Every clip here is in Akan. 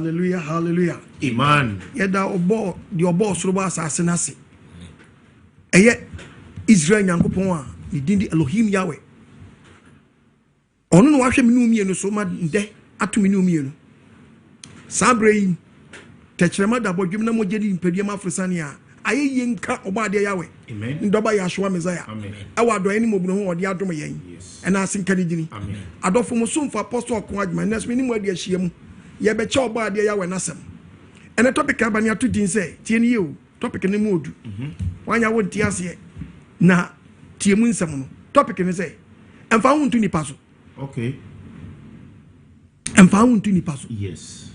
Hallelujah, hallelujah. Amen. Yeda obo the obo sorobo asase nase. Eye Israel Nyankopon a ne din di Elohim Yahweh. Ono no wahwe menu mienu so ma nde ato menu mienu. Sabre yi techrema da bodwem na mogedi impediem afrisane a aye yenka obade Yahweh. Amen. Ndoba Yahshua Messiah. Amen. Awa do eni mobuno ho ode adom yen. Yes. Ena asenka ni dini. Amen. Adofo mo so mfa apostle okon adwuma next me ni mo ade ahia mu. Ye be che obade Yahweh nasem. Ena topic abani ato din say tie ni ye topic ni mu odu. Wanya wo tie ase na tie mu nsem no. Topic ni say emfa ho ntu nipa so. Okay. Emfa ho ntu nipa so. Yes.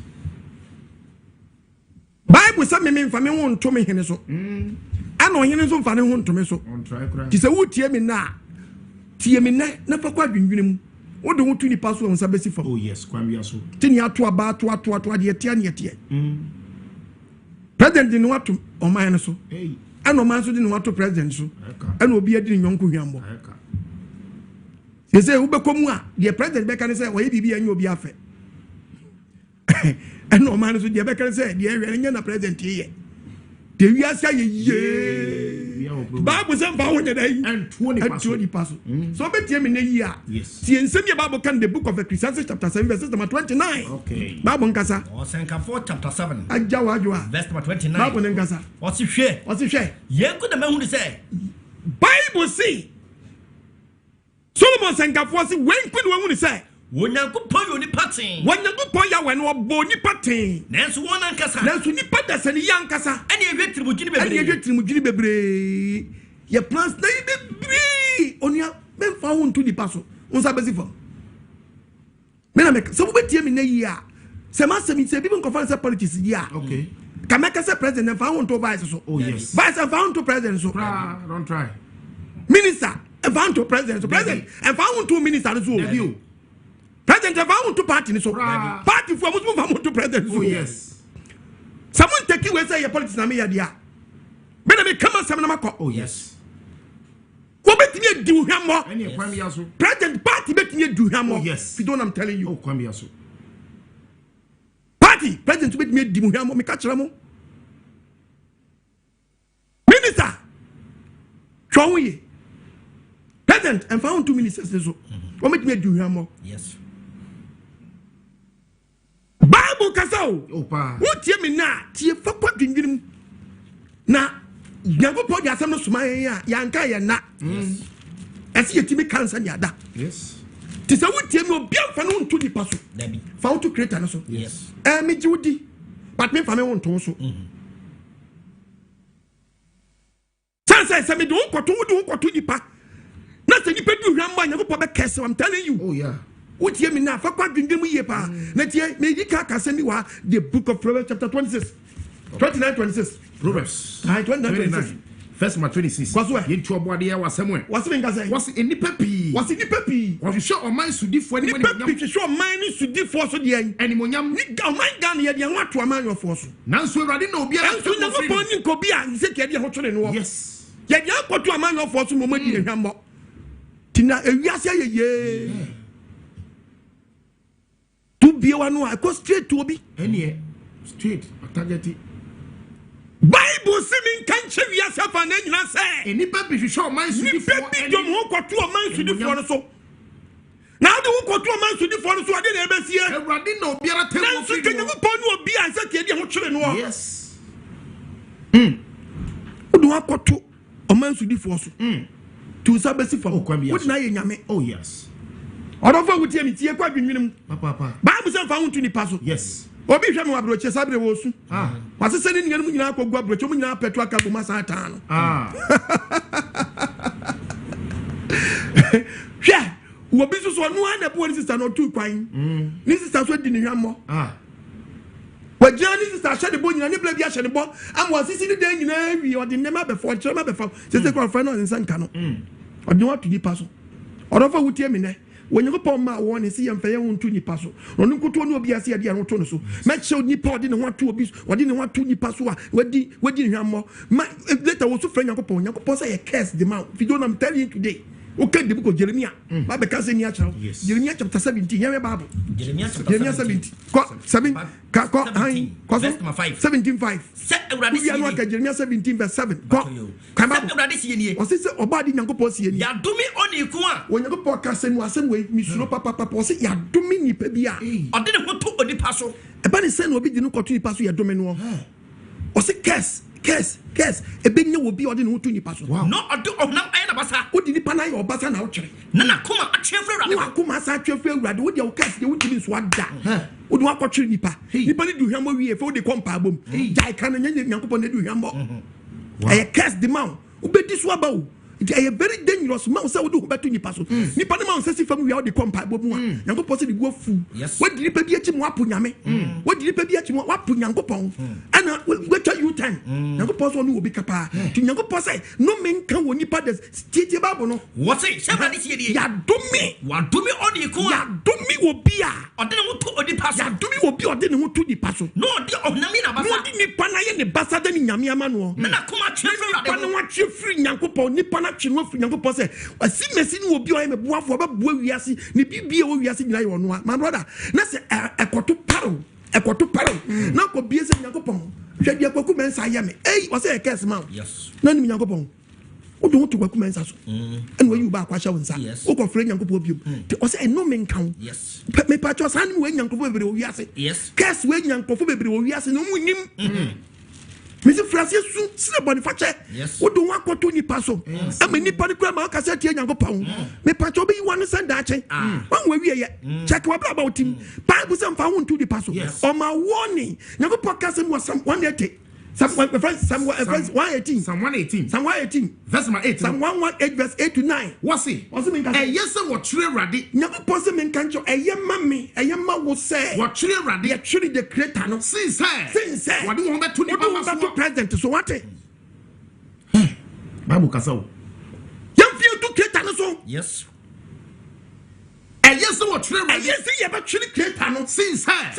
Bible say me mfa me ho ntu me hene so. Ana ohene so mfa ne ho ntu me so. On try kra. Ti say wo tie me na na fa kwa dwendwene mu. Wo de ho tu nipa so onsa besi fam. Oh yes, kwambia so. Tini ato aba ato de tie na tie. President ni wato oman so. Hey. Ana oman so di ni wato president so. Ana obi adi ni nyonko hwambo. Say wo bekomu a the president be kan say wo ye bibi anya obi afa. Ana oman so de be kan say de hwe nya na president ye. De wi asa ye. Bible say mfa wonye dai and 20 pass. So betie me na yi a. Yes. Tie nsem ye Bible kan the book of Ecclesiastes chapter 7 verse number 29. Okay. Bible nkasa. Osenka chapter 7. Ajawa verse number 29. Bible nkasa. What's hwe? Yenku na mahu say. Bible say Solomon senkafo say wenku na wahu say Wonyankopon yo ni patin. Wonyankopon ya we no obo ni patin. Nanso won ankasa. Nanso ni padasa ni yankasa. Ene ehwe tirimugini bebre. Ene ehwe tirimugini bebre. Ye plans na bebre. Onia memfa ho ntu di paso. Unsa bezi fo. Me na make so wo betie me na yi a. Se ma se mi se bi mo konfa se politics yi a. Okay. Kameka se president fa ho ntu vice so. Oh yes. Vice fa ho ntu president so. Don't try. Minister fa ho ntu president so. President fa ho ntu minister so. Review. President fa ho ntu party ni so. Party for muslim fa ho ntu president so. Oh yes. Someone take you say your politics na me ya dia. Me na me come some na mako. Oh yes. Ko betimi di hwammo. Any kwambia so. President party betimi di hwammo. Oh yes. If you don't I'm telling you. Oh kwambia so. Party president betimi di hwammo me ka kire mo. Minister Chonwe President and found 2 ministers so. What make me do hwammo? Yes. Bible kasa o. Oh pa. Wo tie me na tie fa kwa dwindwinum. Na Nyankopon dia asem no soma ya yanka ya na. Esi yetimi cancer ni ada. Yes. Ti se wo tie me obi amfa no nto nipa so. Dabi. Fa wo to creator no so. Yes. Me ji wodi. But me fa me wonto so. Se me do nkoto nipa. Na se nipa du hwamba Nyankopon be kese I'm telling you. Oh yeah. What tie me na fa kwa dwindwinum ye pa. Na tie me di ka kase mi wa the book of Proverbs chapter 26. 29-26. Proverbs. 29-26. First ma 26. Ye chuobo ade ya wasem What's me nka say? What's enipa pi? What's enipa pi? What you show on my sudifo ani Nipa pi show man ni sudifo so de an. Animonyam Ni ga man ga na ye de an ato man yo fo so. Nanso Awurade na obi ara so na ko ni ko bi a se ke de ho twene no. Yes. Ye de akoto man yo fo so mo madi ehwambo. Tina ewiase ye. Tu biewa no I go straight to obi. Enie straight target. Bible singing can check yourself and then you say enipa bi hwehwe o man sudi fo eni dom ho kwato o man sudi fo no so na de ho kwato o man sudi fo no so ade na ebesie Awurade na obi ara tem na so kenye ko pon obi ansa ke de ho twere no. Yes. Odu akwato o man sudi fo so tu sa besi fo Wodi na ye nyame. Oh yes. Odofa wutie mi tie kwa dwinwinum Papa. Bible say fa ho tu nipa so. Yes. Obi hwe me wabroche sabre wo su wasese ni nyanu nyina akogwa abroche mu nyina petu aka boma san tan no hwe wo bi so no na bo ni sister no tu kwan ni sister so di ni hwammo wajia ni sister hye de bo nyina ni bla bi hye de bo am wasisi ni de nyina wi odi nema before chema before sese kwa fa no nsanka no odi wa tu di paso odofa wutie mi ne Wonyakopon ma won si yemfa ye wonto nipa so ono nkoto ne obi ase ade ya no to no so ma che nipa ode ne ho ato obi ode ne ho ato nipa so a wadi hwammo ma later wo so fra Nyakopon say ye curse the man if you don't I'm telling you today Okay, the book of Jeremiah. Bible can say near child. Jeremiah chapter 17. Here Bible. Jeremiah 17. 17. 17:5. Jeremiah 17 verse 7. Come on. Was this Obadi Nangopo see? Yadumi oni kwa. When you go podcast and was way, Misuno Papa was it Yadumi ni pebia. I didn't want to Onipa so. A bunny son will be the no continue pass your domino. Was it curse? A big no will be ordinary to you pass. No, I do of now I am a basa. What did the Panay or Bassa now? Nana Kuma a cheffer. Kuma Sacha Fell, what your cast, they would give us one down. Would walk watch Nipa. Nipa do him we for the compabum. Jai can and Yankupon do him. I cast the mount. Obey this wabo. It is a very dangerous mouse. I would do better to Nipaso. Nipa mouse says if we are the compabum. Yanko possibly go fool. What did you pay at him wapunyame? What did you pay at him wapunyangopon? And what are you time? Yanko Posso will be capa. To Yanko Posse, no man can when Nipa does Titi Babono. What's it? Somebody said, Yadumi. What do me on the corner? Yadumi will be a. I didn't want to Onipa. Yadumi will be or didn't want to Nipaso. No, the of Namina Basa. Nipa and the Bassa than Yamia Manuel. Nana Kuma children. I don't want you free Yanko Nipa. Nyankopɔ sɛ asi mesi no obi ɔyɛ meboafo ɔbɛboa wiase ne bibia wɔ wiase nyina yɛ ɔno a my brother na sɛ ɛkɔto paro na kɔ bie sɛ Nyankopɔn hwɛ dia kwaku mensa yɛ me ɔsɛ yɛ curse ma na nim Nyankopɔn wodo wo to kwaku mensa so ɛna wayi ba akwahyɛ wo nsa wokɔ frɛ Nyankopɔn biom te ɔsɛ ɛno me nkan me patcho saa nim wɔ Nyankopɔn bebree wɔ wiase curse wɔ Nyankopɔn bebree wɔ wiase no mu nim Mr. Francis Sina Boniface, what do want to Nipa so? I mean, Nipa Grandma Cassette Yango Pound. Me Pacho be one send that. One way we check what about him. Bible some found to the passo. On my warning, never podcast was some 180. Some 118. Some 118. Some 118. Verse 8. Some 118 verse 8 to 9. What's it? Yes, sir, what tree ready? Never possible in country. A young mammy, a young man will say, what tree ready? Actually, the creator no since what do you want to present? So what? Babu Castle. Young feel to create so. Yes. Yes, what tree ready? Yes, he ever actually create no since what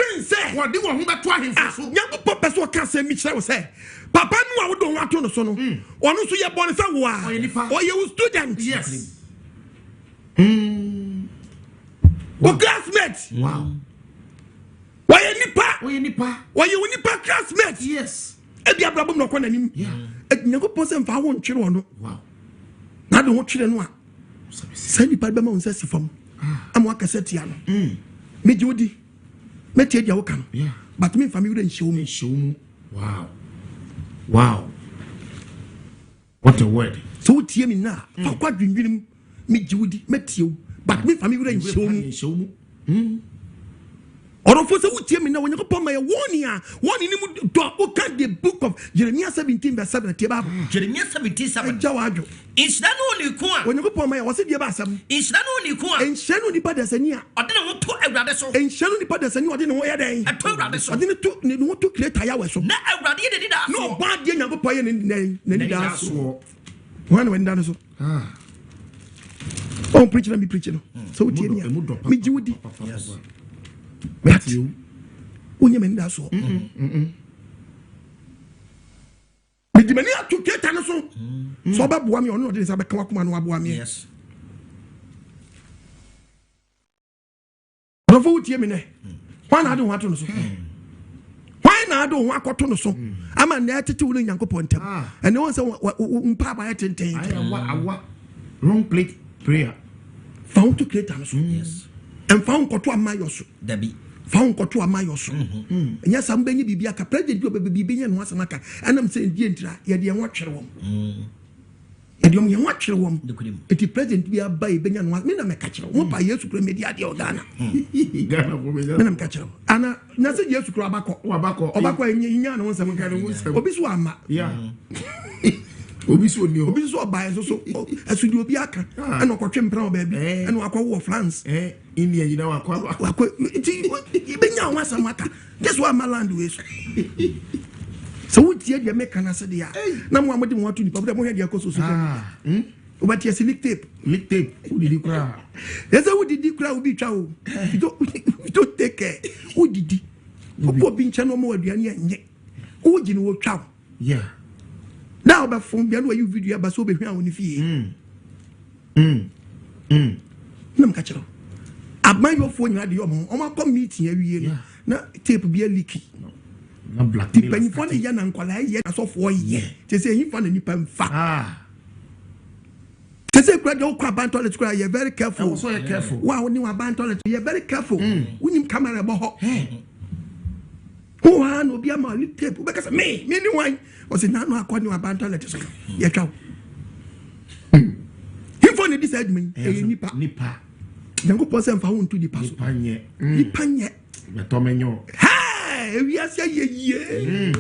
do you want to try him for? Young papa so can say Michelle say. Papa no I don't want to know so no. Or no so you born for or you student. Yes. Or classmates. Wow. Why Nipa? Why you Nipa classmates? Yes. Ebi abrabom no kwana nim. Yeah. Nyankopon se mfa won twere no. Wow. Na de wo twere no a. Sa nipa be ma won sa sifam. Am wa kasete ya no. Me jodi. Me tie dia wo kan. Yeah. But me family dey show me. Wow. Wow. What a word. So tie me na. Fa kwa dwinwinim me jodi me tie wo. But me family dey show me. Or for so tie me na when you come my warning ni do oka the book of Jeremiah 17 verse 7 tie ba. Jeremiah 17:7. Jawajo. Inshira no ni ku a. When you come my was dia ba asam. Inshira no ni ku a. Enhia no nipa dasani a. Ode na wo to awurade so. Enhia no nipa dasani ode na wo yɛ den. Ato awurade so. Ode ne wo to creator ya we so. Na awurade ye de da so. No ba dia Nyankopɔn ye ne da so. When da so. Oh preaching me preaching. So tie me. Me jiwudi. Yes. Matthew, when you mean that so. But the many are to get an so. So, Babuami or not is a Bakaman Wabuami. Yes. No vote Yemine. Why I don't want to know so? Why not don't want to know so? I'm an attitude in Yanko Point. And no one said, Papa, I tell wrong plate prayer. Found to create an so. Yes. And found Kotua Mayosu. Debbie. Found Kotua Mayosu. And yes, I'm Benny Bibiaka, President Bibi and Wasamaka. And I'm saying, Dientra, you're watch a woman. And you watch a woman. It is present be a by Benyan was Mina Catcher. What by years to media the Ghana? Ghana catcher. Anna, nothing yes to Crabacco or Bacco in Yan on some kind of Obiswama. Yeah. Obiso by so as we do Biaka and Okochim Brown baby and Wako France. India, you know, that's why my land is. So, what year you make an answer there? No one would want to be public. But yes, lick tape. Who did you cry? That's how did you cry? Be chow. You don't take care. Who did you? Who been channel more than yet? Who did you chow? Yeah. Now, but from the way you video, but so be here on the fee. nam ka kire aban yo fo nyina de yo mo o ma meeting awie na tape bi a leaky na black ti panifo ne ya na nkwala ye asofo ye te say yin fa na nipa mfa te say kura de okwa ban toilet kura you very careful so you careful wow ni wa ban toilet you very careful unim camera bo ho oh no bi ama li tape be ka say me ni wan o say na no akwa ni wa ban toilet so ye twa him for ne decide me nipa yango pose mfa won to di paso nipa nye me to menyo we are saying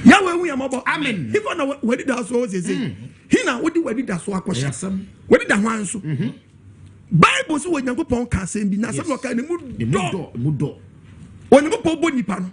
Yahweh we am amen if on where did that so say he na what did that so akosha where did that one so Bible so when Yankopon ka say bi na say no ka ne mu do when Yankopon bo nipa no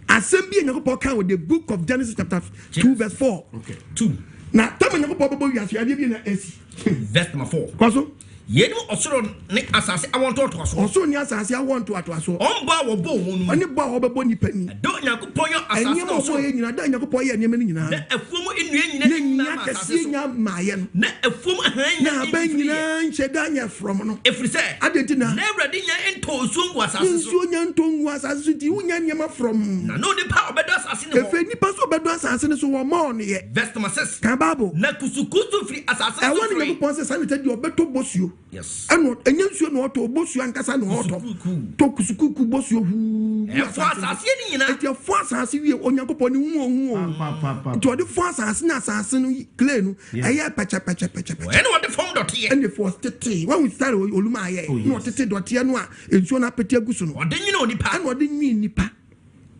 asem bi Yankopon ka with the book of Genesis chapter 2 verse 4 okay 2 na tell me Yankopon bo wiase ade bi na esi verse number 4 kwaso yenu osoro ne asase awonto to aso osoro ni asase awonto to aso omba wo bo wonu oni bo wo bebo nipa ni do Yankopon yo asase no so ye nyina da Yankopon ye nyema ni nyina na afuom enua nyina na asase nya maaye no na afuom ahan na ba nyina nche da nya from no efrise adentina na ewrade nya ento sungu asase so nso nya ntongu asase so ti unya nyema from na no nipa obedo asase ne ho efe nipa so obedo asase ne so wo ma no ye verse number 6 ka Bible na kusukusu free asase so free Yankopon se sanite di obeto bosuo yes enye nsuo no oto bosuo ankasa no oto to kusukuku bosuo hu fo asase ni nyina eti fo asase wie Onyankopon ni hu to de fo asase na asase no clay no eye pacha ene wo de form dot ye ene fo tete when we start oluma aye no tete dot ye no a nsuo na pete agusu no ode nyina onipa ene ode nwi nipa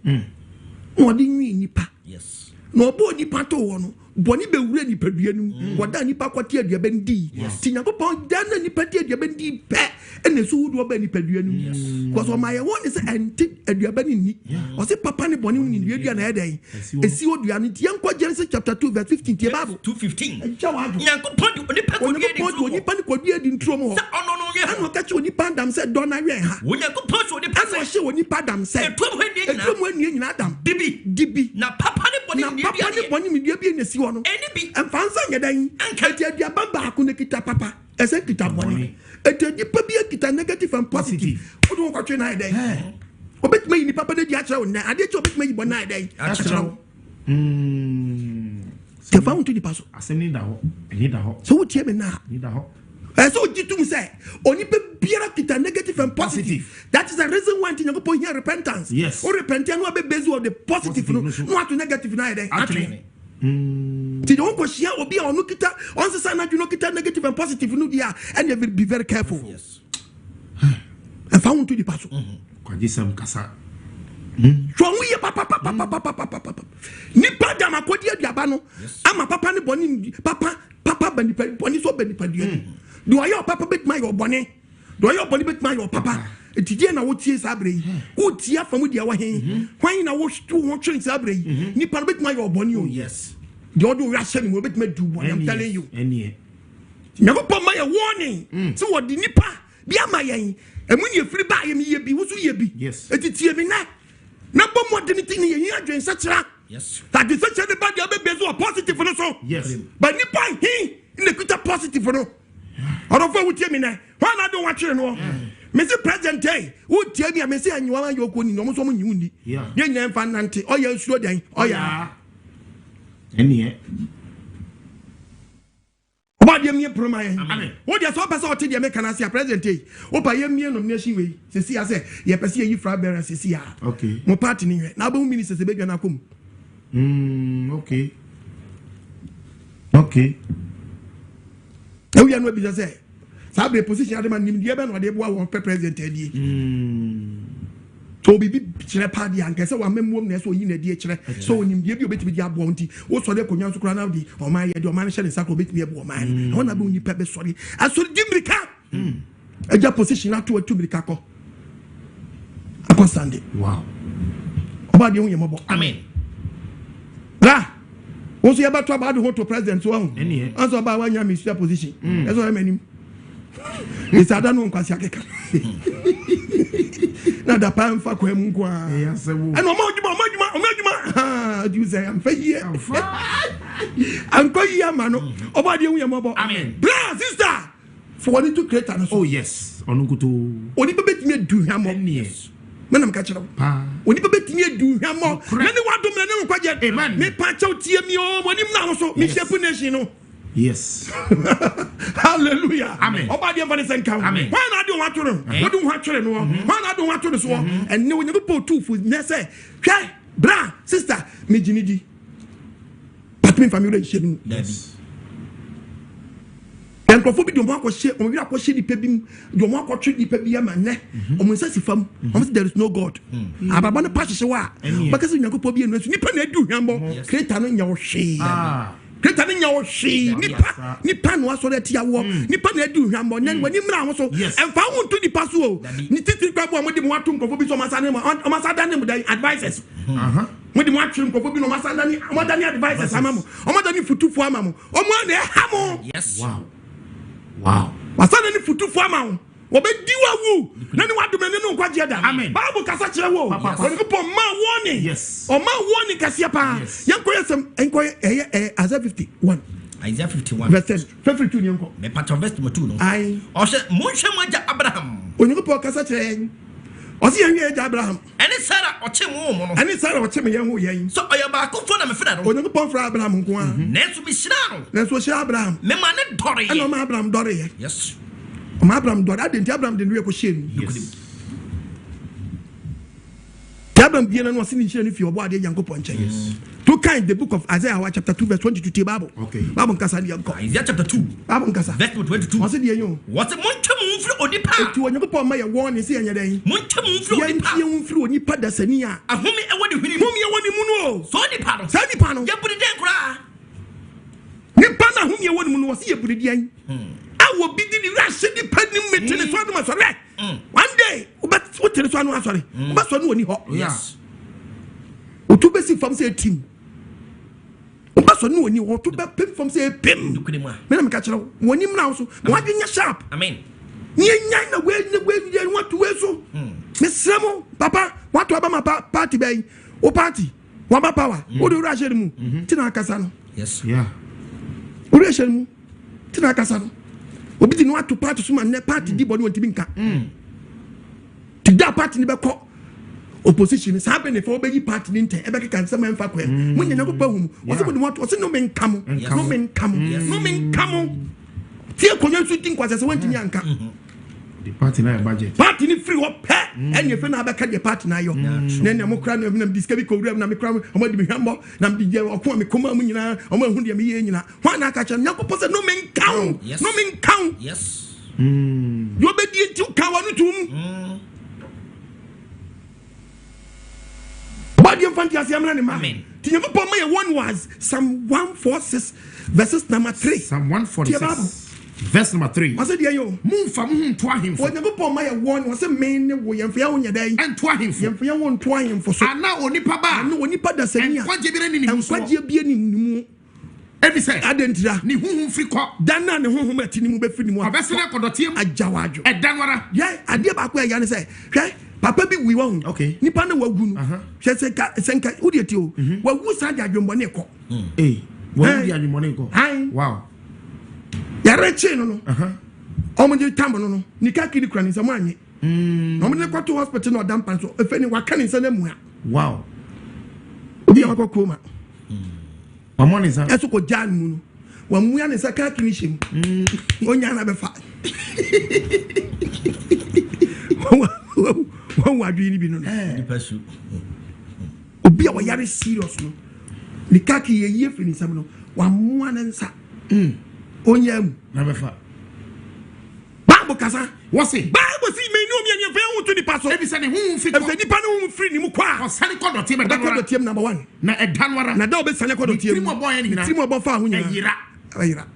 no ode nwi nipa yes no obo nipa to wo no boni be wure nipa dua nu woda nipa kwate aduaba ndi ti Yankopon da na nipa ti aduaba ndi pe ene so wudu oba nipa dua nu because o maye won is anti aduaba ni o se papa ne boni ni dua na eden esi odua ni ti yankwa Genesis chapter 2 verse 15 ti Bible 2:15 Yankopon onipa ko nipa ni ko dua di ntro mo anu ka chi onipa dam se do na we ha Onyankopon so onipa anu hye onipa dam se etuom hwe nyina adam dibi na papa ne boni mi dua bi na si wo no enibi emfansa nyedan eti aduaba ba ko ne kita papa ese kita boni eti nipa bi kita negative and positive odo ko twe na eden obetuma yi ni papa de di a kire na ade che obetuma yi bona eden a kire te found to the paso asem ni da ho so wo tie me na ni da ho so jitum say onipa biara kita negative and positive that is the reason why Yankopon hear repentance yes or repentance no be based on the positive no to negative na eden actually ti don ko share obi a onu kita on se say na you know kita negative and positive no dia and you be very careful yes and found to the paso kwa jisam kasa so we papa nipa dama ko dia diaba no ama papa ne boni papa bani so bani padua do ayo papa bet my your boni do ayo boni bet my your papa etidie na wo tie sabre wo tie afamu dia wa hen kwan na wo twen sabre nipa bet my your boni o yes the other we are saying we bet me do boni I'm telling you any never put my warning so what the nipa bi ama yen emu ye free ba ye mi ye bi wo so ye bi yes etitie bi na bo modernity ni ye adwen sachira yes that the such everybody be based on positive no so yes but nipa he in the kuta positive no orofo wutie mi na why na do watch no me say president hey wutie mi me say anyiwa man yoko ni no so mo nyiwu ni ye nya mfa nante oya nsuo dan oya any oba de mi proma ye wo de so person o te de me kana sia president hey wo pa ye mi nomination we se sia say ye pese ye fra bearer se sia okay mo party ni hwe na ba mu minister se be dwa na kom okay now we are no be say sabe position ade man nim de be no de boa won president adi so bibi kire party anka se wa memmuom na so yi na die kire so nim de bi obetimi di abo nti wo so de konyan so kura na di o man ye de o man hye ne sakro obetimi e bo man na wona be oni pe be sori asori dimrika eja position ato atumrika ko akosande wow oba de hu yembo amen la wo so ye ba to ba do to president so hu any anso ba wa nya minister position eso e manim isa da no nkwasi akeka na da pa mfa kwa mu kwa yes and o ma ojuma ha do you say am fa here Anko yama no. Oba de hu yama bo. Amen. Bra sister. For what to create an Oh yes. Onunkuto. Onipa betimi adu hwamo. Yes. Menam ka kire wo. Onipa betimi adu hwamo. Na ne wadom na ne nkwaje. Amen. Me pa chaw tie mi o monim na ho so. Me shepu nation no. Yes. Hallelujah. Amen. Oba de mfane senka. Amen. Why na do what to no? What do what to no? Why na do what to so? And ne wonye po two food na say, "Hwai, bra, sister, me jinidi." But me family shame. Yes. Enkrofo bi do mo akɔhye o wi akɔhye nipa bi do mo akɔtwe nipa bi ama ne o mo nsasi fam o mo say there is no god ababa no pa hyehye wa bakase nyankopɔ bi enu asu nipa na adu hwambo creator no nya wo hwe creator no nya wo hwe nipa no aso de tia wo nipa na adu hwambo nya wani mra ho so emfa ho nto nipa so o ni titiri kwa bo mo de mo ato nkrofo bi so ma sa ne ma sa da ne mo advices mo de mo atwe nkrofo bi no ma sa da ni mo da ni advices ama mo o mo da ni futufu ama mo o mo na ha mo. Yes. Wow. Wasana ni futufu ama wo. Obedi wawu. Na ni wadom ne no nkwaje da. Amen. Bible kasa kire wo. Oni ko ma warning. Yes. O ma warning kase pa. Yankoye sem enkoye Isaiah 51. Isaiah 51. Verse 52 ni enko. Me patron verse 2 no. Ai. O se monhwe moja Abraham. Oni ko kasa kire. O se yan ye Abraham. Ene Sarah oche mo mo no. Ani Sarah oche me yan ho yan. So oya ba ko fo na me fira no. Oni ko fra Abraham nko a. Nenso bi hira no. Nenso hira Abraham. Me ma ne dore. Ana ma Abraham dore ye. Yes. O ma Abraham dore adenti Abraham de no ko hye ni. Yes. Abraham bi na no se ni hye ni fi obo ade Yankopɔn nkyɛn. Yes. To kind the book of Isaiah chapter 2 verse 22 to Bible. Okay. Bible nkasa ni yanko. Isaiah chapter 2. Bible nkasa. Verse 22. What's the yo? What monhwe mo mfiri onipa. Eti Onyankopɔn ma ye warning se yenya den. Monhwe mo mfiri onipa. Yɛntie mfiri onipa dasani a. Ahome ewo de hwini. Humi ewo ni mu no. So onipa no. Sa nipa no. Ye budi den kura. Nipa na humi ewo ni mu no wɔse ye budi den. Awo bi di ni rahye nipa ni metene so ado masɔre. One day, what tell so anu asɔre. Ba so no oni hɔ. Yes. Otu besi fam se team. Oba so no oni hɔ to be pem fam se pem. Me na me ka kyerɛ wo oni mna wo so. Wo adwenya sharp. Amen. Ni enyan na we want to we so. Me sremo papa, what to aba ma party bay. O party. Wa ba power. O do rahye mu. Ti na akasa no. Yes. Yeah. O rahye mu. Ti na akasa no. Obi ti no ato party so ma ne party di body won ti bi nka. Ti da party ni be kɔ opposition sa be ne for be yi party ni nte e be keka nsema emfa kwa mo nyanya ko pahum o se mo mo o se no men kamo no men kamo ti e konya su tin kwase se wanti nya nka The party na budget. party ni free wo pe enya fe na be ka the party na yo na ne mo kra na me disca bi ko wura na me kra o mo di me hwambo na me di o ko me koma mu nyina o mo hu de me ye nyina ho na ka cha nya ko pose no men kamo no men kamo Yes. yo be di ti ka wa no tum Body of fantasy, I'm running, man. Tinyakopɔn ma ye one was Psalm 146 verses number 3. Psalm 146 verse number 3. I said, yo, Mumfa mu to him for. Tinyakopɔn ma ye one was a man wo yemfia wo nyadai. And to him for. Yemfia wo ntwa him for so. Ana onipa ba. Ana onipa da sania. Kwaje bi na ni mu so. Kwaje bi ni mu. Ebi say. Adentira. Ni huhum firi kɔ. Dan na ne huhum atini mu be firi mu. Obesere kodotiam. Ajawadwo. Edanwara. Yeah, ade ba ko ya ne say. Hwɛ papa bi wi won. Okay. Nipa na wagu no. Hwɛ senka udi ti o. Wagu sa ja dwombo ne kɔ. Wagu di adwombo kɔ. Wow. Yare che no no. Omo je tambo no no. Nika kidi kura ni nsɛm anye. Omo de kwato hospital no dampan so. Efe ni waka ni nsɛm mu a. Wow. Obi akɔ koma. Omo ni sa. Eso ko jan mu no. Wa mu ya ni sa ka kini shem. Onya na be fa. One wadwi ni bi no. Obi a wa yare serious no. Nika ki ye firi ni nsɛm no. Wa mu an nsa. Onya mu Na be fa. Bible kasa. What's it? Bible see me no me any fe to the paso. Ebi say ne huhum firi If the nipa no free ni mu kwa. Osane kodotiam Edanwara edanwara. team number 1. Na edanwara. Na da obe sane kodotiam. Timo boy ni na. Timo bo fa ho nyina. Ayira. Ayira.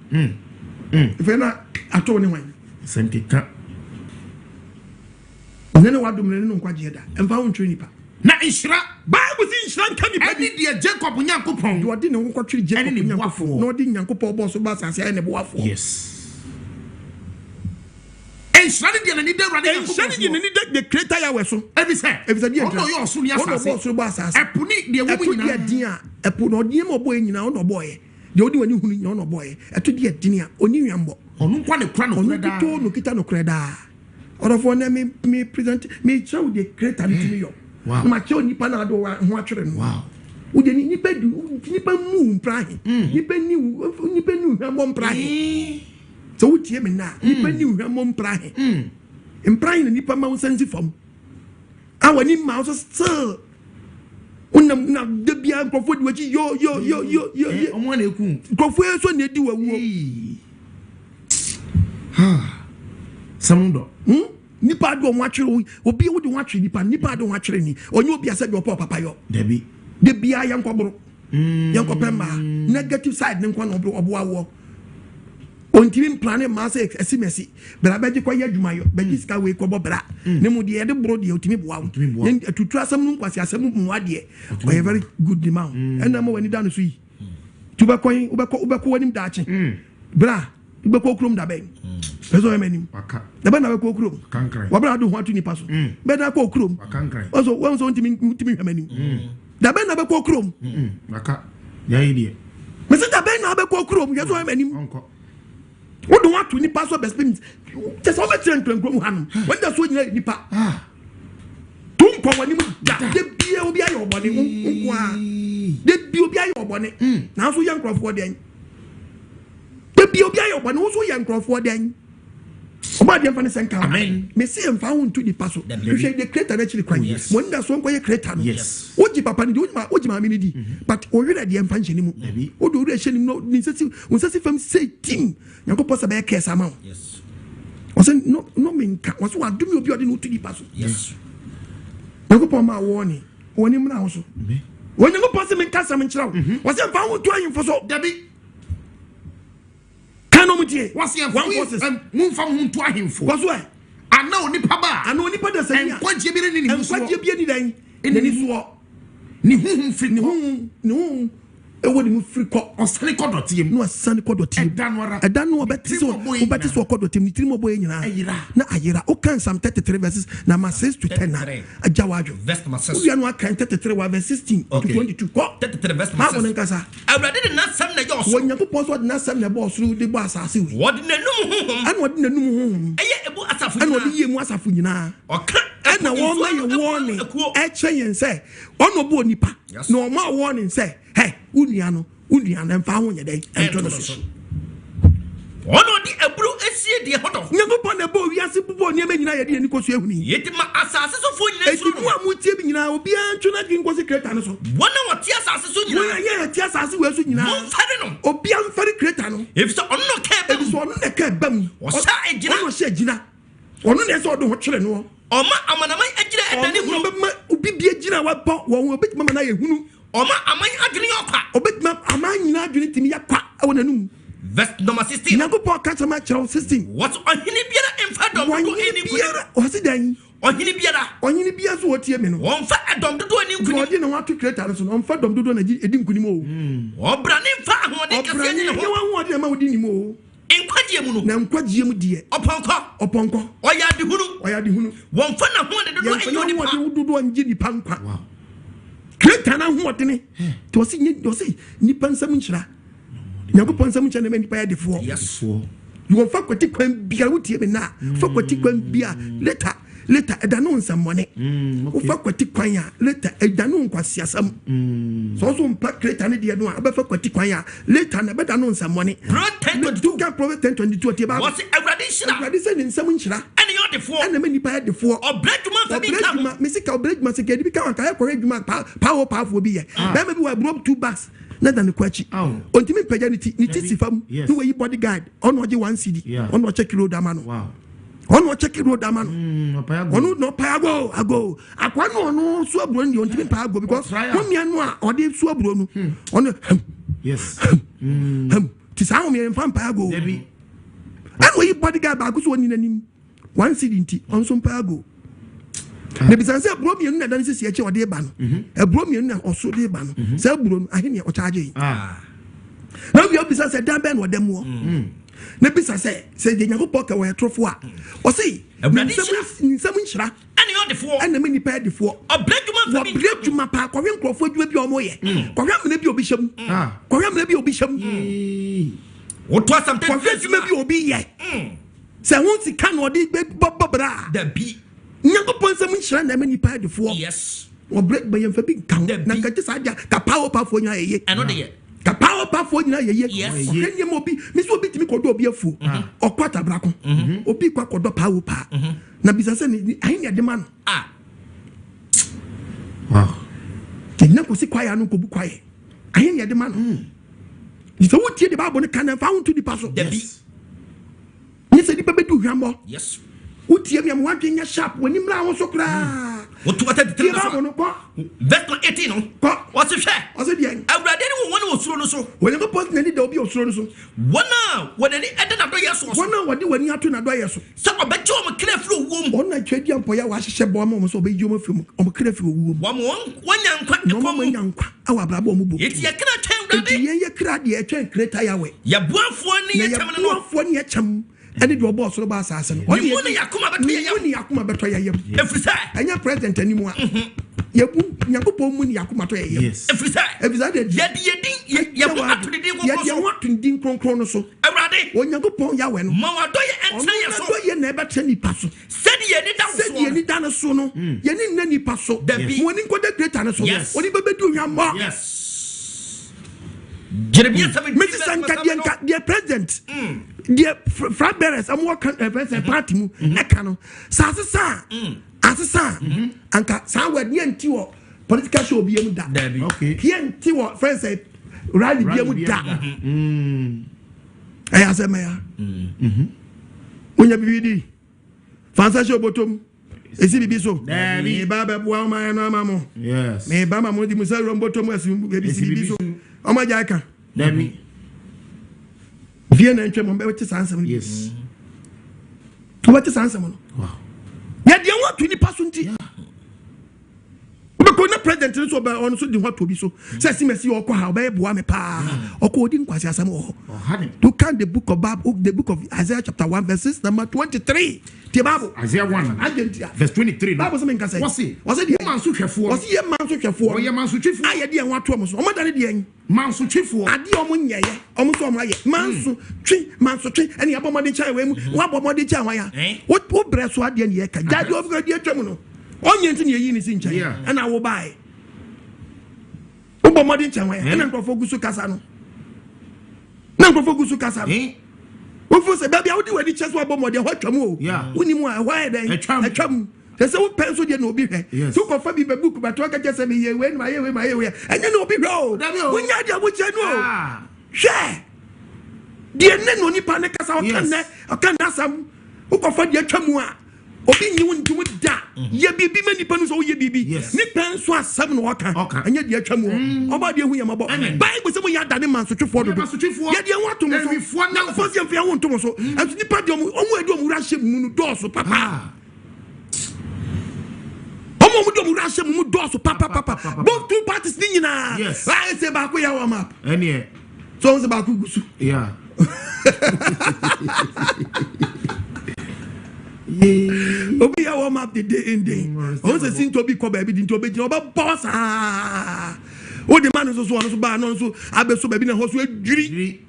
If na ato ne wan. Senkeka. Nene wadom ne no nkwaje da. Emfa ho ntwe nipa. Na inshira. Bible see inshira nka nipa Eni de Jacob Nyankopon. do odi ne ho kwatwere Jacob Nyankopon. No odi Nyankopon bo so ba asase aye ne bo afo. Yes. Enshira de ni de Awurade Nyankopon. Enshira de ni de creator ya we so. Ebi say. Ono yo so ni asase. Ono bo so ba asase. Epo ni de wo nyina. Epo dia a epo no odi mo bo nyina ono bo ye. the only one who no boy to the dinia oni yambo onu kwa ne kra no kreda to no kita no kreda or for me present me show the creator to me yo ma che Onipa na do ho atwere no wow wo de nipa mu prahe nipa ni hwambo prahe so wo tie me na nipa ni hwambo prahe prahe na nipa ma wo sensi fam awani ma so still unam na de bia nkofo di wachi yo omo na eku nkofo so na edi wawo samundo nipa do mo atwere obi wo de wo atwere nipa do wo atwere ni onye obi ase bi papa yo debi de bia yankobro yankopema negative side ne nkwa no obo awo ontimi plan ma se esimesi bra beji kwa yadwuma yo beji ska we ko bobra ne mu de bro de otimi boa yen atutu asam nu nkwasi asam mu ade o very good man ena ma wani danu so yi tuba koyin ubeko wanim daache bra ubeko krom da ben bezo emanim aka da ben na ubeko krom kankran wa bra do ho atu nipa so be da ko krom kankran ozo won so ontimi hwemanim da ben na ubeko krom aka ya idie me se da ben na ubeko krom yezo emanim onko what do want to ni pass best means just over train to nkrom hanum when da so nyina nipa tum kwa wani mu de bia obi ayo obone nko a de bia obi ayo obone na so yankrofo den de bia obi ayo obone so yankrofo den oba de mfa senka amen me see mfa ho to the paso you say the creator actually cry mo nda so nko ye creator no yes oji papa ni oji ma mi ni di but o wira de mfa nche ni mu o do wira hye ni no ni sesi fam say team yakopɔ sɛ bɛyɛ kɛsa ma yes o sɛ no menka o sɛ wadumi obi ɔde no to di paso yes yakopɔ ma wɔni wɔni mu na ho so wɔn yakopɔ sɛ menka sɛ menkyerɛ wo sɛ mfa ho to ahemfo so dabi ka no mu tie wase mu mfa mu to ahemfo waso ɛ ana Onipa ba ana Onipa da sɛ en kwaje bi ne ni so kwaje bi ni dan ni so ni huhum firi ni hu ewo ni mu firi kɔ ɔsane kɔ dɔteem no asane kɔ dɔteem ɛda no obɛte so kɔ dɔteem ni tiri mo boye nyina na ayira o kan Psalm 33 verses number 6 to 10 na ajawadwo verse number 6 we are no kan 33 verse 16 to 22 kɔ 33 verse number 6 ma nkasa awurade de nasɛm na yɛ ɔso Onyankopɔn so de nasɛm na bɔ ɔsoro de bɔ asase we wɔde nanum honhom ana wɔde nanum honhom ɛyɛ ebu asafo ana wɔde yie mu asafo nyinaa ɔka ɛna wɔn ma yɛ warning ɛkyɛ yɛn sɛ ɔno bɔ Onipa na ɔma warning sɛ hey unia no mfa ho nyɛ dɛn ɛntɔ no so ɔno di aburu esie die hɔtɔ Nyankopɔn na bɔ wiase bobɔ nneɛma nyinaa yɛde yɛni kɔ so ahuni yɛti ma asase so fo nyina etu mu a mutie bi nyinaa obiara ntwe na dwen kɔ se creator no so wɔna wɔte asase so nyina wɔn yɛ te asase wɔ so nyinaa mfare no obiara mfare creator no efisɛ ɔno no ka ba ebi so ɔno na ka ba mu ɔhyɛ agyina ɔno hyɛ agyina ɔno na ɛsɛ ɔde ho twere no ɔma amanaman agyina ɛdane hunu ɔma obi bi agyina wabɔ wɔn obi ma na yɛ hunu ɔma aman adwene yɛ ɔkwa obetuma aman nyinaa adwene timi yɛ kwa ɛwɔ n'anum verse number 16 Nyankopɔn ka kyerɛ ma kyerɛw 16 what ɔhene biara mfa dɔm dodo ani biara ɔsi dan ɔhene biara so wɔtie me no wɔmfa ɛdɔm dodo ani nkuni ɔde na wato creator so no ɔmfa dɔm dodo na edi nkunim o ɔbra ne mfa ahoɔden kɛseɛ ne ɔbrane ho wɔn ahoɔden ma wodi nim o nkwagyeɛ mu no na nkwagyeɛ mu deɛ ɔpɔnkɔ ɔyɛ adehunu wɔmfa n'ahoɔden dodo yɛmfa ɛyɛ onipa n'ahoɔden dodo angye nipa nkwa creator na ahoɔden te ɔsi nipa nsɛm nhyira Nyankopɔn nsɛm nhyira na ma nipa yɛ defoɔ wɔmfa kwati kwan biara wotie me na fa kwati kwan bia later ɛda no nsɛmmɔne wofa kwati kwan a later ɛda no nkwasiasɛm sɛ so mpa creator ne deɛ no a ɛbɛfa kwati kwan a later na ɛbɛda no nsɛmmɔne Proverbs 10:22 tie ba wɔse awurade hyira awurade sɛ ne nsɛm nhyira ɛne yɛ ɔdefoɔ ɛna ma nipa yɛ defoɔ ɔbrɛ dwuma mfa bi ka ho mesika ɔbrɛ dwuma sɛ kɛde bi ka wanka yɛkɔhwɛ dwuma paafoɔ bi yɛ bɛma bi wɔ aburo 2 bags na da ne kɔ akyi ɔntimi mpagya ne ti si fam ne wayi bodyguard ɔno ɔgye 1 CD ɔno ɔkyɛ kilo dama no ɔno ɔkyɛ kilo dama no ɔno na ɔpa ago akwa no ɔno so aburo no deɛ ɔntimi pa ago because homia no a ɔde so aburo no ɔno ti saa homia mfa mpa ago ɛna wayi bodyguard baako so ɔni n'anim 1 CD nti ɔno so mpa ago na bisan sɛ aburo mienu na dan sisi akyi ɔde ba no aburo mienu na ɔso de ba no sɛ aburo no ahene ɔkyaagye yi na obi bisa sɛ dan bɛn na ɔda mu na bisa sɛ de Nyankopɔn ka wɔ ɛtrofo a ɔse nsɛm nhyira ɛne yɛ ɔdefoɔ ɛna me nipa ɛdefoɔ ɔbrɛ dwuma what break to my park, Korean Crawford, you be on way. Korean may be obisham. Korean may be obisham. What was something? Korean may be obi yet. So once he cannot be Bobra, the bee. Young upon some shrine, many pie the four. Yes. Or break by a big count. Naka power for you. Another year. The power for you. Yes. Can you mobi? Miss will be to me called be a fool or quarter braco or be quack or power pa. Nabisa, I ain't the man. Ah. Wow. The never see quiet, no go quiet. I ain't the man. It's a wood the Bible can have found to the puzzle. The bee. Yes, I did do Rambo. Yes. What you am watching a shop when you now so cry. What to attend to Vector 18? What's the share? I said, yeah, I read anyone was thrown so. when you go post any dobby or so. One now, when any ended up yes, One hour, what do when you have to advise you? Some of bet you on a clear through womb. One night, trade young boy, I was a shep bomb, so be you film on a clear womb. One young quack No more young, our brabo. it's your cannot tell that You cried, you can't create away. you're one for One year chum. And it was boss of assassin. What do you Yakuma Yakuma every side? and you're president anymore. Yakupo Muni Yakuma. Yes. Every side. Every side, Yet you want to the Ding Chronoso. Already. When you go upon Yawen, Mama, do you enter your soul? you never tell me passo. Said you did Any dana sono, you need any passo. The bee. When you go the great and so, Yes. what do you do? Yamma. Yes. Jeremy, Mrs. Sanka, dear president, dear frat bearers, I'm working a party, Nakano, Sasa, Asasa, Anka, Sawad, Yen Tiwo, political show be able that. Okay. Yen Tiwo, friends say, Rally be able that. I ask a mayor. When you be Fancy show bottom. Is it be so? Me Baba Buama and Mamma. Yes. Me Bama Modi Musa bottom was baby so. Oh my jacka. Demi. Vienna and Tremon, what is answer? Yes. What is answer? Wow. Yet you want 20 person. Because president so by on so the what to be so. Says him see or how by Buame pa or coding Quasiasam or to count the book of Bible, the book of Isaiah chapter 1 verses number 23. The Bible Isaiah 1 verse 23. Bible something can say. What's it? Was it Man so chefo? Was he a man so chefo? Or your man so chefo? I did want to almost. Oh, my daddy, man so chefo. I did almost on my man so tree, and your bomber child. What bomber child? What breast what the end? Daddy of the dear terminal. On your units in China, and I will buy. Obo modern China, and I'm for Gusu Casano. Number for Gusu Casano. Who for say, baby, I would do any chance about more than what you move. Yeah, when you want why then a chum. There's a pencil you know be here. Took off a book, but talk just a year when my way, and you know be road. When you are which I know. Share. Dear Onipa I can't ask some who can find your chamua. Obi you want to da ye bibi many pans o ye bibi ni pen so asem no waka anya de atwamu oba de hu yamabo bible say mo ya da ne man so twefo do ye de wan to mo so na fo se mfia won to mo so anti ni pa de omu adu omu ra hye mu no do so papa omu do omu ra hye mu do so papa both two parties ni nyina I say ba ko ya warm up any so say ba ko gusu yeah Obi ya warm up the day in day. O se sin to be ko baby din to be oba boss ah. O the man so ba no so abeso baby na ho so adwiri.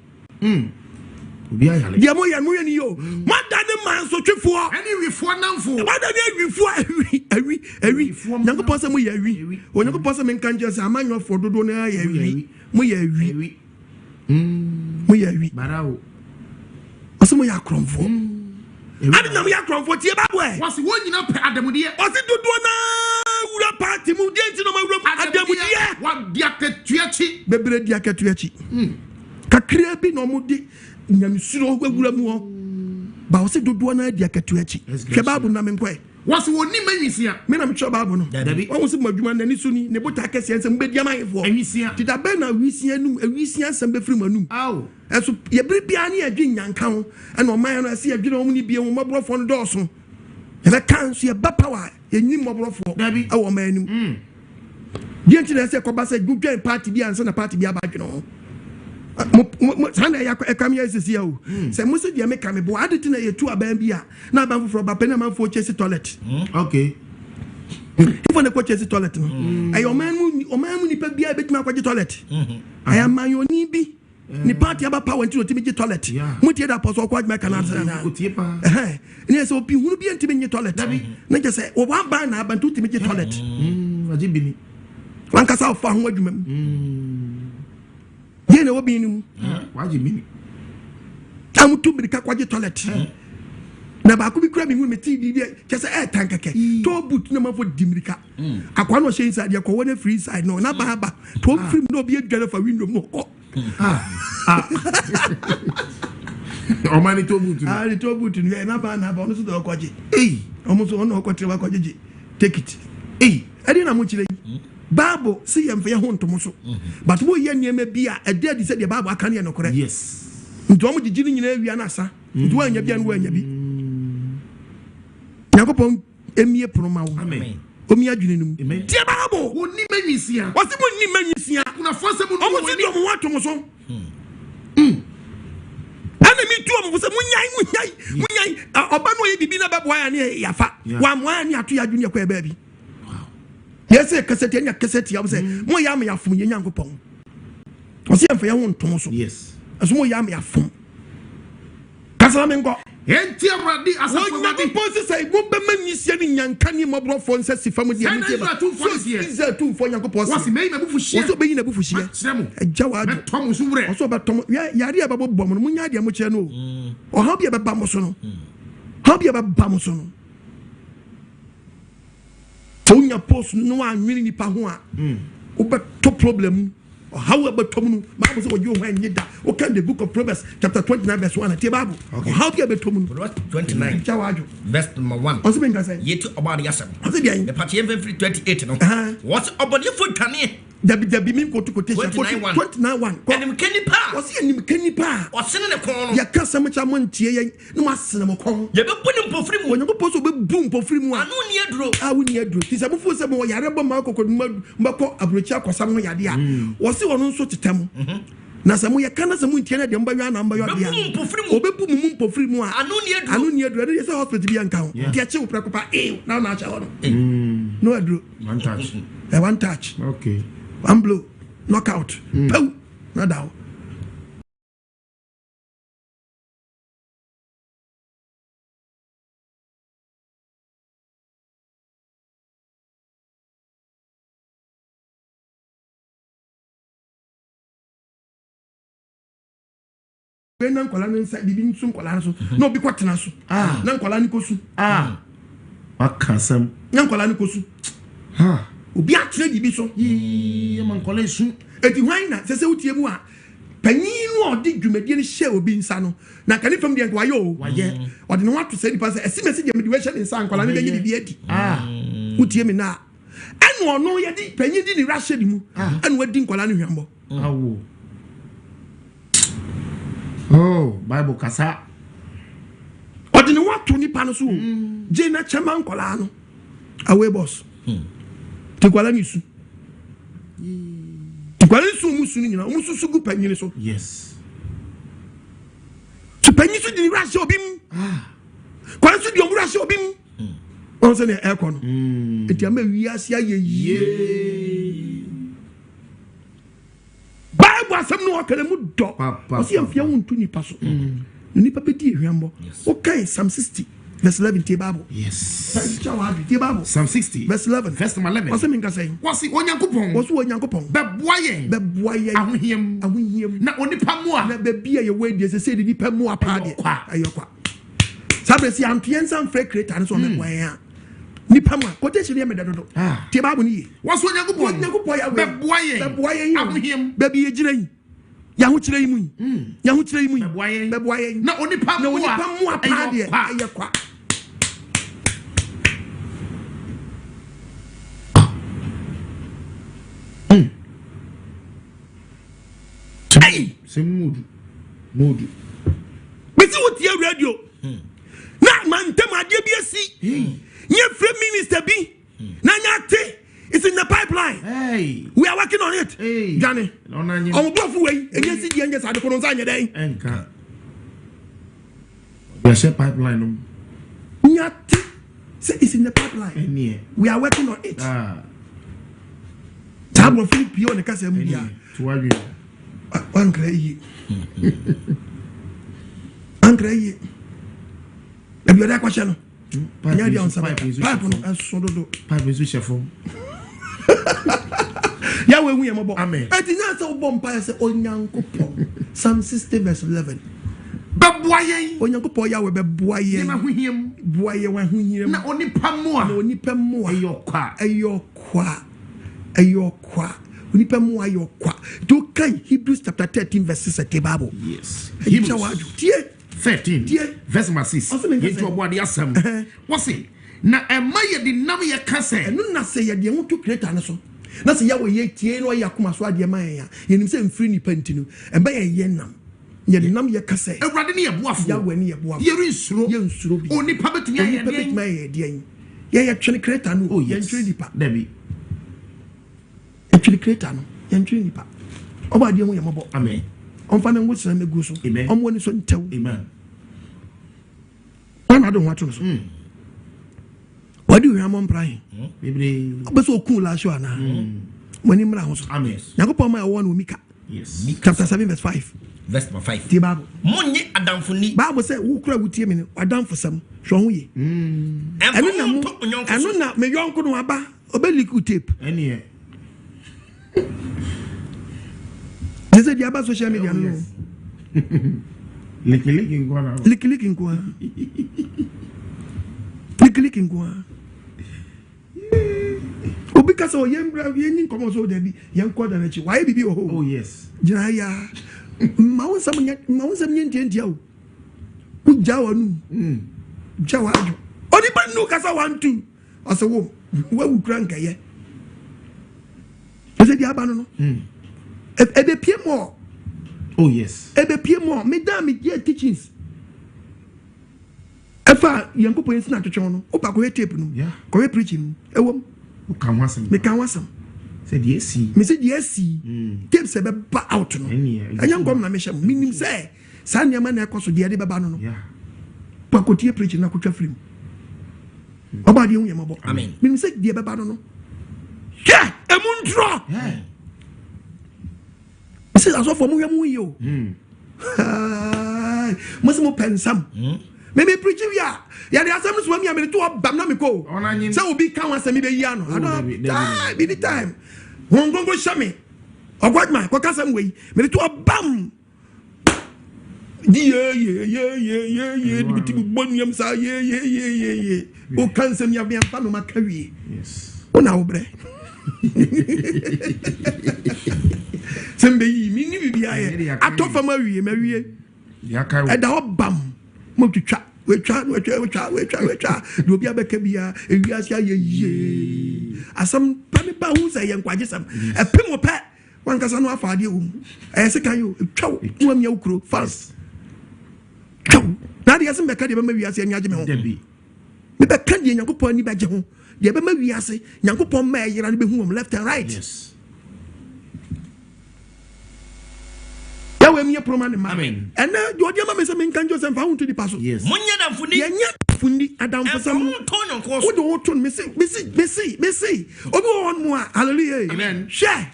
Obi ayale. Dia mo ya ni yo. Mada ne man so twefo. Any wifo namfo. Mada ne wifo awi. Nyango posa mo ya awi. O nyango posa men kan just amanyo for dodo na ya awi. Mo ya awi. Mo ya awi. Barao. Aso mo ya kromfo. I didn't know we are from 40 Babwe. Was one you know, Adamudia? Was it to do a party? Move into my room. Adamudia. What diaket tuachi? Bebere diaket tuachi. Kakrebi no mudi. Nyamsuro weguramu. Ba was it to do na diaket tuachi. Kebabu na menkwe. Was one ni menisia. Me na mcho babu no. One was my dwuma na ni suni ne bota kese ensem bedia manfo. Enisia. Ti da be na wisia num, ewisia ensem be firi manum. Aw. Eso ye bibia na ye dwen nyanka ho na oman no ase ye dwen omu ni bia wo mobrofo no doso ye be kan so ye ba power ye nyim mobrofo e wo manum die nti na se ko ba se gudwen party bia ansa na party bia ba dwen ho sana ya ekam ya sisi ya o se mo se dia me kam bo adeti na ye tu aban bia na aban foforo ba pe na man fo chesi toilet okay If on the coach is toilet, I your man nipa bia bet me akwaje toilet. I am my onibi. Ni party aba power into the toilet. Mutie da apostle kwaj me kana na. Ni so obi hunu bia ntimi nye toilet. Na je say o wan ban na abantu timi nye toilet. Waje bini. Wan kasa ofa ho adwuma mu. Ye na obi ni mu. Waje bini. Amutu mirika kwaje toilet. Na ba ku bi kura mi hu meti bi je say tankeke. To boot na mafo dimirika. Akwa no she inside ya ko wona free side no na ba ba. To free no bi edware fa window mo. Omani to butu. The to butu ni na ba no so do kwaje. Omo so ono kwaje wa kwaje. Take it. Edi na mo chire. Bible see yem fe ho ntomo so. But wo ye niam bia e dey say the Bible aka ne no kore. Yes. Nto mo gigiri nyina awia na asa. Nto wa nya bia no wa nya bi. Yakopon emie proma wo. Amen. Omi adwene num. Tie Bible. Woni manyisia. Wose mo ni manyisia. Kuna force mu no. Omo si do mo wato so. Ana mi tu omo se munyai. Oba no ye bibi na bebo ya ne yafa. Wa mo ani ato ya adwene kwa ba bi. Yes, cassette and cassette. I was saying, more yam ya from Yankopon. I see him for your own Tomoso. Yes. As more yam ya from Casalamengo. Enti awradi asafo pose say wo be manisia ni nyanka ni mobro fo nse si famu dia ntie ba so tu fo Yankopon wasi me bu fuhie so be yin abu fuhie agya wa do tom so wure so ba tom yare ba bobbo mo munya dia mo kire no o ha bia be ba mo so no ha bia be ba mo so no tonya post no anwini nipa ho a wo be to problem or how about Tomu? Bible says, you when you okay, the book of Proverbs, chapter 29, verse 1. Tell Bible. How do you about Tomu? 29. Verse number 1. What's the thing I say? Yet about Yasam. What's the the party 28. What's about your foot? The mean go to quotation 29. 29. And Kenny Pa. What's the Kenny Pa? Or sending a corner. Ya can't much amount here. No mass in a con. You don't put him for free when you propose to be boom for free. I know near draw. I will near draw. He's a before some more Yaraba Marco could Mako Abricha or some Yadia. Was he on so to tell? Na samu ya kana samu ntiana de mba wana mba yobia obebu mumu mpofiri mu a anu ne adru dey say hospital bi anka ho dia che uprakopa na na acha ho no adru one touch okay one blow knockout pow na dawo na nkwala no nsa bibi nso nkwala so na obi kwatena so na nkwala ni kosu akasam na nkwala ni kosu obi atena bibi so man nkwala esu eti hwan na sese utie mu a panyin no odi dwumadie ni hye obi nsa no na kani fam de nkwa yo waye odi no wato sɛ nipa sɛ esimesi de mede we hye nsa nkwala ni bɛgye bibi adi utie mi na ɛno ɔno yɛ di panyin di ni rahye di mu ɛno wadi nkwala ni hwambo awo oh Bible kasa odini watu nipa no so je na chama nkola no awe boss te kwala ni su te kwala su musu ni na musu sugu panyini so yes to panyi su di rashe obim kwala su di omura rashe obim on se ne aircon eti ama wiase ayeye Bible asem no akale mu do osi amfia wontu nipa so nipa bedi ehwambo okay Psalm 60 verse 11 te Bible yes te Bible Psalm 60 verse 11 verse 11 what's mean ka say wasi onyankopon beboa yen ahohiem na onipa mu a na bebia ye we de se de nipa mu apa de ayokwa sabe si antiensa mfre creator so me boa nipa mu quotation ye me dodo te Bible ni wasi onyankopon ya beboa yen ahohiem baby ye gire yi ya ho kire yi mu ya ho kire yi mu beboa yen na onipa mu apa de ayokwa Hey, se mood. Bisi what your radio. Na man tem ade bi asi. Nye free minister bi. Na nyate. It's in the pipeline. Hey. We are working on it. Hey. Johnny. Onanyi. Omobofu we. Enye si di enye sa de kono nsa nye den. Enka. Ya se pipeline no. Nyate. Say it's in the pipeline. We are working on it. Tabo Philip Pio and Casa Media. One cray. Uncray. Have you that question? Pipe is shuffle. Yahweh, we are about. Amen. I did not so bombay say on young couple. Psalm 60 verse 11. Baboye, on your couple Yahweh, baboye, him, boy, one who hear not only Pamoa, only Pamoa, your qua, Only Pamoa, your qua. Do kind Hebrews chapter 13 verses at the Bible. Yes. Hebrews 13 verse 6. Into a body assam. What's it? Na emaya di nam ye kase. Enu na say ye de won to create anaso. Na say Yahweh ye tie no ya kuma so ade man ya. Ye nim say mfiri ni pantinu. Eba ye nam. Ye de nam ye kase. Ewrade ne ye boafo. Yahweh ne ye boafo. Ye nsuro. Ye nsuro bi. Oni pa betumi ye de. Oni pa betumi ye de yin. Ye twene creator no. Ye twene di pa. Dabi. Actually creator no. Ye twene di pa. Oba de ho ye mobo. Amen. On fa na ngo sira megu so. On woni so ntew. Amen. I don't want to know. What do you have on Brian? But so cool as you are now. When him round, Amen. Yakopo my one with Mika. Yes. Chapter 7, verse 5. Verse 5. The Bible. Money Adam for ni. Bible said, who cry with him? Adam for some. Show ye. And I don't know. Me young could waba. Obey tape. Any. They said, Yaba social media. Licky oh, because of young come so there be young quarter. Why be oh yes. Jaya Mount some yen Jawan Jawa. Onipa no Casa 1 2. I said, whoa, what would crank a year? I said, Yabano. Ebe pie more. Oh yes. Ebe pie more. Mesdames, ye teachings. Efa yanko po yensina chochono. Opa ko tape no. Yeah. Ko preaching. Ewom. Me kan wasam. Said yes. Me said yes. Tape se be ba out no. Enyanko na me hyam. Minim say sa niam na ekoso de be ba no no. Yeah. Pa ko tie preaching na ko twa film. Oba de hu yamabo. Amen. Minim say de be ba no no. Yeah, emuntro. Yeah. Say as for mu yo. Must mo pensam. Maybe preach ya. Ya the assemblies when me am to bam na me ko. Say obi kan asem be yi ano. I don't be the time. Won go shame. Ogwadman ko kasam we. Me to bam. Yeah. Di bi boniam sa yeah. O kan sem ya be am no makawie. Yes. Ona obre. Sembe yi mi ni bibia ye atofa mawie yaka e da obam mo twitwa we twa do bia beka bia ewiase aye asam pani ba hu say yankwaje sam e pemo pe wan kasa no afaade e se kan yo twa no amia ukuro fast twa na de yasem beka de be mawiase anyaje me ho me beka de yankopon ni beje ho de be mawiase yankopon ma yira ne be hu left and right. Yes. We proman man. Amen. And now you are my son can just found to the paso. Yes. Munya da funi. Yanya funi Adam for some. Who don't turn me see. Obi on more. Hallelujah. Amen. Share.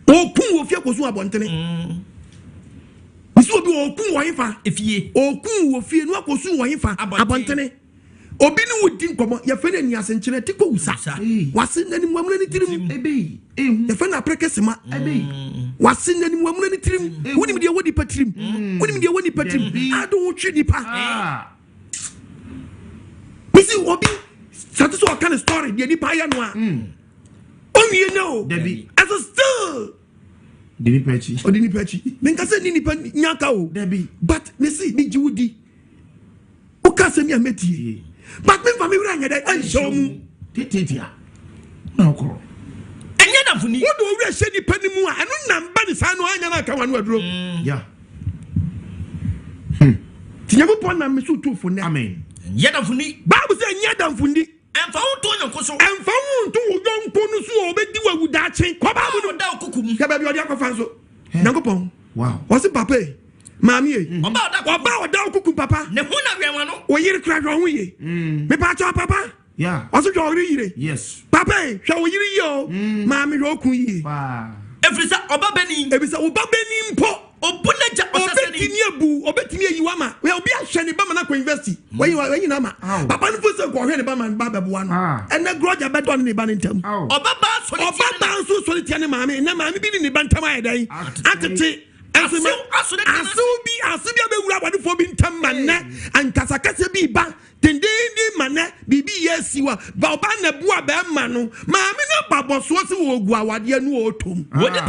Okun ofia koso abontene. Bisu obi okun wo yifa. Efie. Okun wo fie no akoso wo yifa abontene. Obi ni wudi nkomo ye fe na ni asenkyere tiko usa. Wase nani mwamuna ni tirim. Ebe. Ye fe na prekesema. Ebe. Wase nani mwamuna ni tirim. Woni me de wodi patirim. Woni me de wodi patirim. I don't want you nipa. Bisi obi satiso kind of story de nipa ya no a. You know. Debi. As a still. Dini pechi. O dini pechi. Men ka se ni nipa nyaka o. Debi. But me see me jiwudi. O ka se mi ameti. But me family ran yada an show mu. Tetetia. Na okoro. Enya da funi. Wo do we hye ni panimu a eno namba ni sa no anya na ka wanu aduro. Yeah. Tinyabo pon na me so tu fo ne. Amen. Enya da funi. Bible say enya da fundi. Emfa wo to nyanko so. Emfa wo to wo yonko no so obedi wa wuda achen. Ko ba mu da okukum. Ya ba bi odi akofa so. Nyankopon. Wow. What's papa? Mami oba kuku papa ne hu na hwe no o yiri kra hwe ho ye me pa cho papa yeah oso hwe ori yire yes papa hwe o yiri ye o mami hwe okun ye efrisa oba beni ebisa oba beni mpo obunaja obetimi ebu obetimi eyiwama we obi ahwe ne bama na ko university we na ma papa no fo se ko hwe ne bama ba beboa no ena groja bedo ne ba ne ntam oba ba so solitia ne mami na mami bi ne ba ntam ayedan atete asubi abewura abadefo bi ntam manne ankasakase bi ba tendindi manne bibi yesiwa ba oba na bua ba ma no maame na baboso se wo gu awade nu otom woni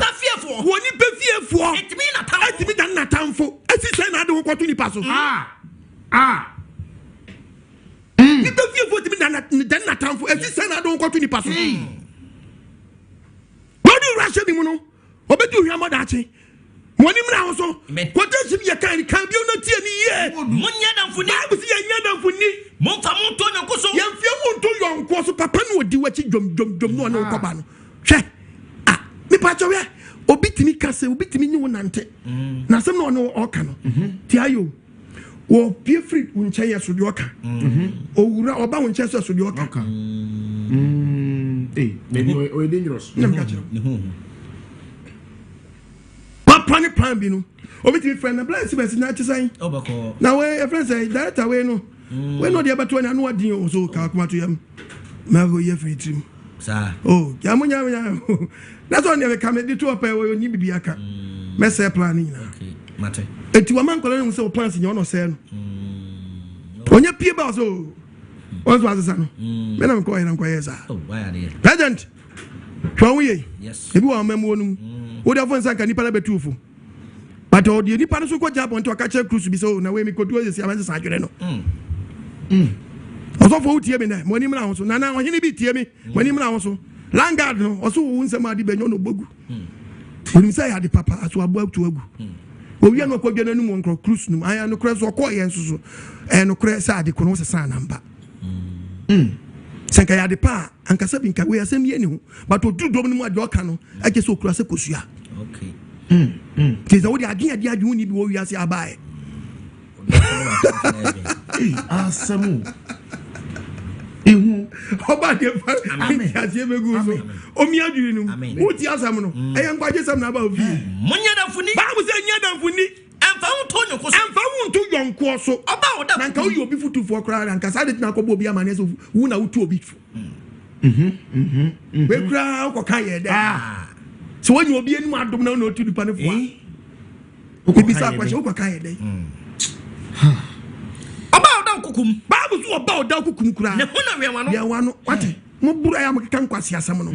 pafiefo etimi dan na tamfo asise na de wo kwato nipa so ni pafiefo timi dan na tamfo asise na de wo kwato nipa so wodi rashe ni mu no obedu hwa modache woni mra ho so quotation ye kan bi no tie ni ye munya damfuni abusi ye nya damfuni monfa monto nyonko so ye mfie monto yonko so papa no odi wachi dwom no na ukoba no hwe me pa chowe obitimi kase obitimi nyi wonante na sem no no oka no ti ayo wo pie free unche ye so de oka owura oba unche so de oka maybe o dangerous Pani plan bi no obetimi friend na bless be na chisan obako na we friend say director we no we no dey beto na no adin o so ka kuma to yam ma go ye free trim sa yamunya that's on the come dey to up we ni bibi aka me say plan ni na okay mate eti wa man kola no say plans ni ono say no onye pie ba so once was say no me na ko ina ko yes why are they president twawe yes ebi wa memo no wo da fon sanka nipa na betufo but o de nipa no so ko jabon to akache cruise bi so na we mi kodu esi amanse sanjure no oso fo utie mi na mo ni mra ho so na na ohini bi tie mi mo ni mra ho so landguard no oso wo nsem ade benyo no bogu oni say ade papa aso abo atu agu o wi no ko dwena no mo nkro cruise no aya no kre so ko ye nso so no kre sa ade ko no se san namba sanka ya de pa ankasa bi nka we asem ye ni ho but o dudom ni mu ade oka no ake so okura se kosua okay kiza wo de ade hu ni bi wo wi ase abae asamu ehu oba de fa ase begu so omi adwiri nu wo ti asam no eya nkwaje sam na ba ofi munya damfuni ba mu se nya damfuni emfa wonto yonko so oba oda na nka wo yi obi futufo kra na nka sa de na kobo obi amane so wu na wutu obi fu we kra ko kan ye de so wonyi obi enu adom na otu dupa ne fo obi sa kwashe ko kan ye de oba oda kukum ba bu so oba oda kukum kra ne hu na we wano wate mo buru ya mo kan kwase asam no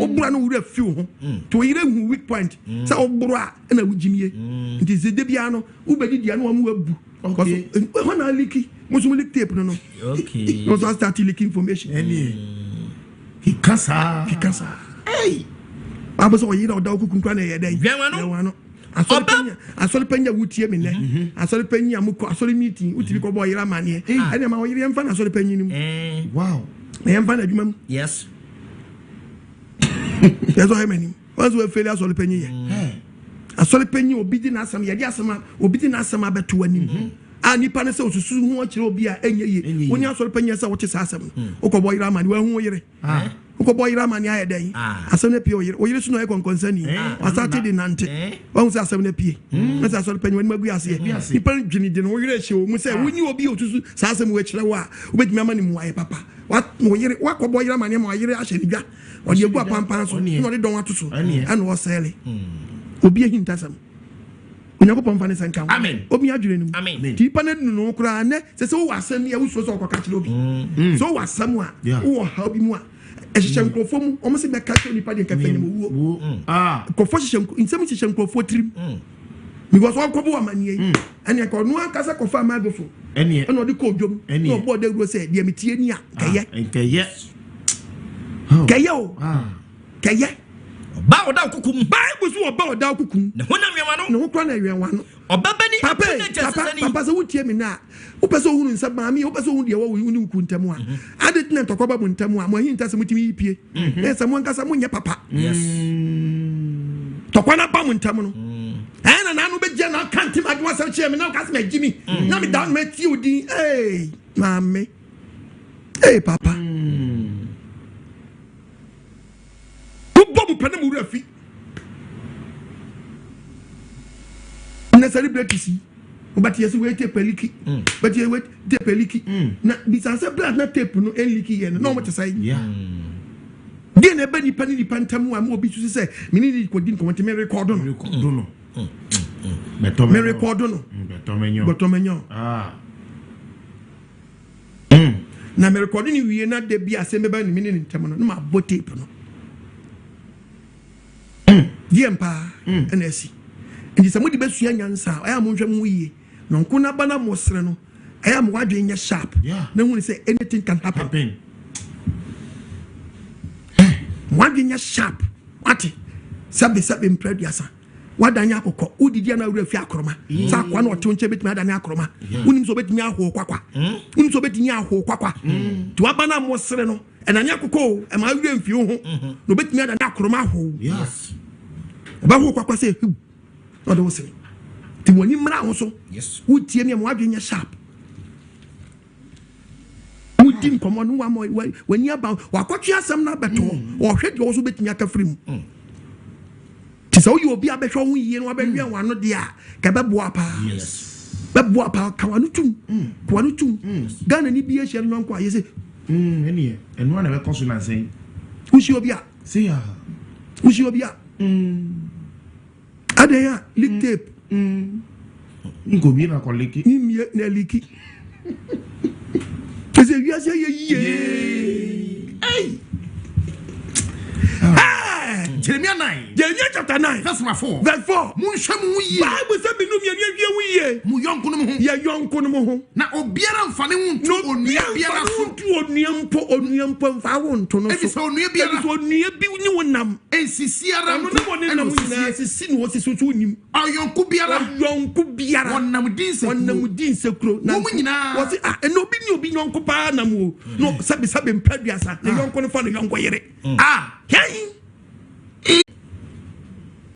o buru na wura fi ho to yire hu weak point sa o buru a na wujimie nti ze de bia no u bedi dia no mo abu okay ho na liki mo so lick tape no okay no so start leak information he kasa hey abo so yire oda kukum kra na ye den we wano asori penya wutie me ne asori penya amuko asori meeting utibi ko boy yira mane ene ma yire mfa na asori penyi nim wow me mfa na adwuma yes yeso he mani once we fail asori penyi ye asori penyi obi di na asam ye di asama obi di na asama beto anim nipa ne se osusu hu akire obi a enye ye woni asori penyi se wo che sa asam uko boy yira mane we hu yire uko boy yira mane aye den asam ne pie o yire su no e konkonsani asate di nante wa hu se asam ne pie na se asori penyi woni magu ase nipa dwini di no yire hye o mu se woni obi osusu sa asam we kire wa obedimi amani mu aye papa wa yire wa ko boy yira mane ma yire ahye ni dwa o de egu apampan so no de don atoso ana o sele obi ehintasam Unyako mfane sanka. Amen. Obi adwire nim. Amen. Ti pa na no kura ne se wo wasam ya wo so so kwaka kire obi. So wasam a wo ha obi mu a ehyehyem krofo mu omo se be ka kire nipa de kafa nim wo. Krofo hyehyem insem hyehyem krofo trim. Because one kobo amanie. Ene ko no akasa kofa amagofo. Ene odi ko dwom. No bo de gro se de metie ni a keye. Keye. Keye o. Keye. Ba oda kukum Bible so oba oda kukum ne hona wienwa no ne ho kra na wienwa no oba bani apuna jesani papa so wutie me na wo pese wo hunu nsaba mi wo pese wo de wo uni nkuntam a ade tena tokoba bu ntam a mo hin tase mutimi yipie na se mo nkasa mo nye papa yes tokwana ba mu ntam no na no be Jana can't him at once and chairman now cast me Jimmy. Now me down met you di hey mammy. Hey papa. Boom penamu refi. Necessary to see. But yes, we take peliki. But you wait take peliki. Na this answer blood not tape no eliki yen. No what to say. Yeah. Then a penny pantamu and more be to say, Minnie could didn't come to me record on. Me record on. Betomeno. Ah. Na me recording you na de be asem ba ni minute ntam no ma bo tape no. Diempa NSC. Ndi samudi besua nyansa aya mo nhwem wiye. No nko na bana mo sere no. Aya mo wadwe nya sharp. Na hu ni say anything can happen. Wadwe nya sharp. Wati. Sabe mprediasa. Wadanya akokọ udidi na wura fi akroma sa akwa na ote nche betimi adanya akroma unim so betimi aho kwakwa unim so betimi aho kwakwa to abana mo sere no enanya akokọ e ma wura mfi ho no betimi adanya akroma aho yes ba ho kwakwa se no de wo sere ti woni mra ho so yes utie mi mo adwenya sharp udim komo no wa mo wani aba wakotwe asem na beto o hwe de wo so betimi akafrim so you be a better one year, no be one no dia. Kababua pa. Yes. Babua pa kawanutum. Kawanutum. Ghana ni be a share no kwa yese. Any and one of consonant saying. Ushi obia. See ya. Ushi obia. Adaya lick tape. Go be na koliki. Imye na liki. Cause you say ye. Hey. Jeremiah 9. Jeremiah chapter 9. Verse 4. Verse 4. Munshemu ye. Bible say me no me wiye. Mu yonko no ho. Ya yonko no ho. Na obiara mfane wonto onua biara so. Onua mpo mfa wonto no so. Ebi so onua biara. Ebi so onua bi ni wonam. Ensisiara no ne nam na sisi no sisi so nim. Ayonko biara. Wonam din sekro. Na mo nyina. Wo se eno bi ni obi yonko pa nam o. No sabe mpraduasa. Na yonko no fa no yonko yere. Hey.